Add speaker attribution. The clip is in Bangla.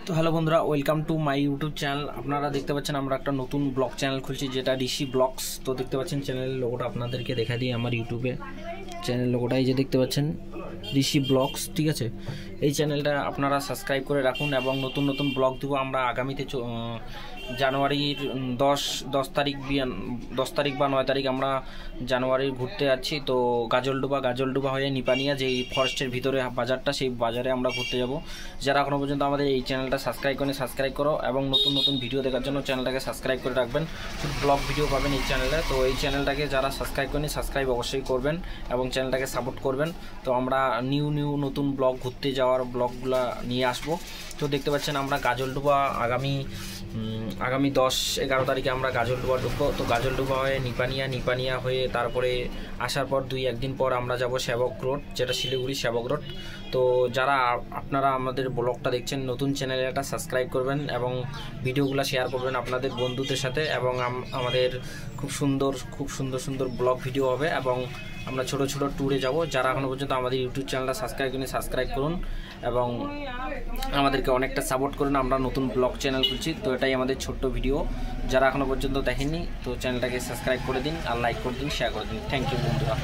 Speaker 1: তো হ্যালো বন্ধুরা, welcome to my YouTube channel. আপনারা দেখতে পাচ্ছেন আমরা একটা নতুন ব্লগ চ্যানেল খুলছি, যেটা ঋষি ব্লগস। তো দেখতে পাচ্ছেন চ্যানেলের লোগোটা আপনাদেরকে দেখা দিই। আমার ইউটিউবে চ্যানেল লোগোটাই যে দেখতে পাচ্ছেন, ঋষি ব্লগস, ঠিক আছে। এই চ্যানেলটা আপনারা সাবস্ক্রাইব করে রাখুন এবং নতুন নতুন ব্লগ দেবো আমরা আগামীতে। জানুয়ারির 10 তারিখ বা 9 তারিখ আমরা জানুয়ারির ঘুরতে যাচ্ছি। তো গাজলডোবা হয়ে নিপানিয়া, যেই ফরেস্টের ভিতরে বাজারটা, সেই বাজারে আমরা ঘুরতে যাব। যারা এখনও পর্যন্ত আমাদের এই চ্যানেলটা সাবস্ক্রাইব করো এবং নতুন নতুন ভিডিও দেখার জন্য চ্যানেলটাকে সাবস্ক্রাইব করে রাখবেন। শুধু ব্লগ ভিডিও পাবেন এই চ্যানেলে। তো এই চ্যানেলটাকে যারা সাবস্ক্রাইব করেনি, সাবস্ক্রাইব অবশ্যই করবেন এবং চ্যানেলটাকে সাপোর্ট করবেন। তো আমরা নতুন ব্লগ, ঘুরতে যাওয়ার ব্লগগুলো নিয়ে আসবো। তো দেখতে পাচ্ছেন আমরা গাজলডোবা আগামী 10-11 তারিখে আমরা গাজলডোবা ঢুকবো। তো গাজলডোবা হয়ে নিপানিয়া হয়ে তারপরে আসার পর 2-1 দিন পর আমরা যাব সেবক রোড, যেটা শিলিগুড়ি সেবক রোড। তো যারা আপনারা আমাদের ব্লগটা দেখছেন, নতুন চ্যানেলে একটা সাবস্ক্রাইব করবেন এবং ভিডিওগুলো শেয়ার করবেন আপনাদের বন্ধুদের সাথে। এবং আমাদের খুব সুন্দর ব্লগ ভিডিও হবে এবং আমরা ছোট ট্যুরে যাব। যারা এখনও পর্যন্ত আমাদের ইউটিউব চ্যানেলটা সাবস্ক্রাইব করুন এবং আমাদেরকে অনেকটা সাপোর্ট করুন। আমরা নতুন ব্লগ চ্যানেল খুলছি, তো এটাই আমাদের ছোট্ট ভিডিও। যারা এখনও পর্যন্ত দেখেননি, তো চ্যানেলটাকে সাবস্ক্রাইব করে দিন আর লাইক করে দিন, শেয়ার করে দিন। থ্যাংক ইউ বন্ধুরা।